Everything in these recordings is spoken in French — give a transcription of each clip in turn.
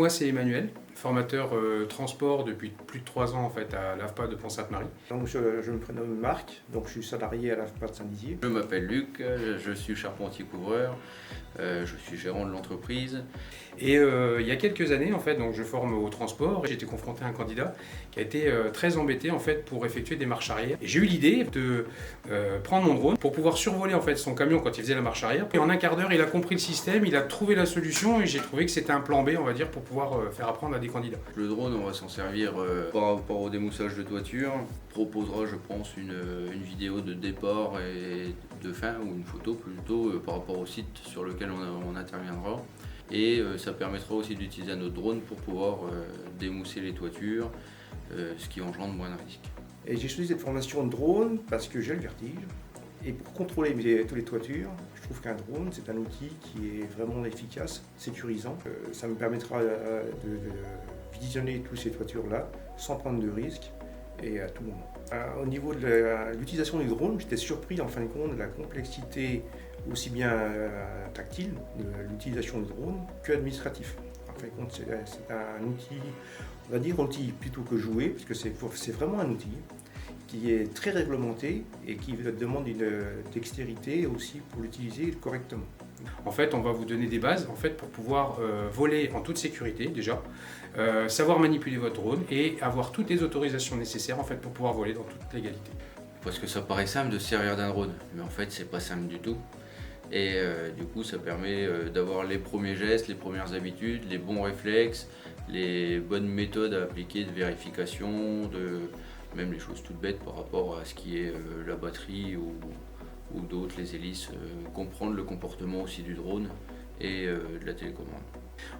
moi c'est Emmanuel, formateur transport depuis plus de 3 ans en fait à l'AFPA de Pont-Sainte-Marie. Donc je me prénomme Marc, donc je suis salarié à l'AFPA de Saint-Dizier. Je m'appelle Luc, je suis charpentier-couvreur, je suis gérant de l'entreprise. Et il y a quelques années en fait, donc je forme au transport. J'ai été confronté à un candidat qui a été très embêté en fait pour effectuer des marches arrière. Et j'ai eu l'idée de prendre mon drone pour pouvoir survoler en fait son camion quand il faisait la marche arrière. Et en un quart d'heure, il a compris le système, il a trouvé la solution et j'ai trouvé que c'était un plan B, on va dire, pour pouvoir faire apprendre à des candidats. Le drone, on va s'en servir par rapport au démoussage de toiture. On proposera, je pense, une vidéo de départ et de fin, ou une photo plutôt, par rapport au site sur lequel on interviendra. Et ça permettra aussi d'utiliser notre drone pour pouvoir démousser les toitures, ce qui engendre moins de risques. Et j'ai choisi cette formation de drone parce que j'ai le vertige. Et pour contrôler toutes les toitures, je trouve qu'un drone, c'est un outil qui est vraiment efficace, sécurisant. Ça me permettra de visionner toutes ces toitures-là sans prendre de risques et à tout moment. Au niveau de l'utilisation du drone, j'étais surpris en fin de compte de la complexité aussi bien tactile de l'utilisation du drone que administratif. En fin de compte, c'est un outil, on va dire outil plutôt que jouet, parce que c'est vraiment un outil qui est très réglementé et qui demande une dextérité aussi pour l'utiliser correctement. En fait, on va vous donner des bases en fait, pour pouvoir voler en toute sécurité déjà, savoir manipuler votre drone et avoir toutes les autorisations nécessaires en fait, pour pouvoir voler dans toute légalité. Parce que ça paraît simple de se servir d'un drone, mais en fait c'est pas simple du tout. Et du coup ça permet d'avoir les premiers gestes, les premières habitudes, les bons réflexes, les bonnes méthodes à appliquer de vérification, même les choses toutes bêtes par rapport à ce qui est la batterie ou d'autres, les hélices, comprendre le comportement aussi du drone et de la télécommande.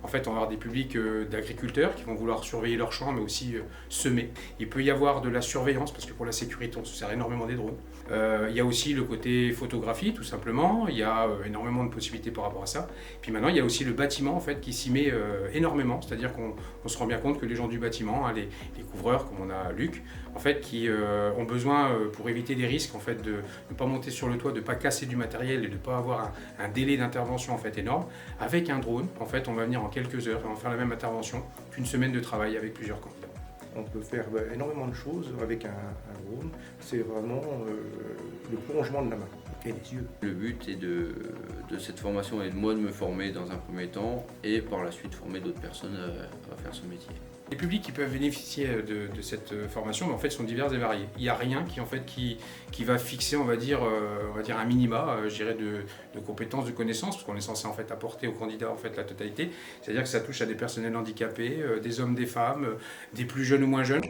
En fait, on va avoir des publics d'agriculteurs qui vont vouloir surveiller leurs champs, mais aussi semer. Il peut y avoir de la surveillance, parce que pour la sécurité, on se sert énormément des drones. Il y a aussi le côté photographie, tout simplement. Il y a énormément de possibilités par rapport à ça. Puis maintenant, il y a aussi le bâtiment, en fait, qui s'y met énormément. C'est-à-dire qu'on se rend bien compte que les gens du bâtiment, hein, les couvreurs, comme on a Luc, en fait, qui ont besoin, pour éviter les risques, en fait, de ne pas monter sur le toit, de ne pas casser du matériel et de ne pas avoir un délai d'intervention, en fait, énorme. Avec un drone, en fait, on va venir en quelques heures et on va faire la même intervention qu'une semaine de travail avec plusieurs candidats. On peut faire énormément de choses avec un drone. C'est vraiment le prolongement de la main et des yeux. Le but est de cette formation est de moi de me former dans un premier temps et par la suite former d'autres personnes à faire ce métier. Les publics qui peuvent bénéficier de cette formation en fait, sont divers et variés. Il n'y a rien qui va fixer on va dire un minima je dirais, de compétences, de connaissances, parce qu'on est censé en fait, apporter aux candidats en fait, la totalité. C'est-à-dire que ça touche à des personnels handicapés, des hommes, des femmes, des plus jeunes ou moins jeunes.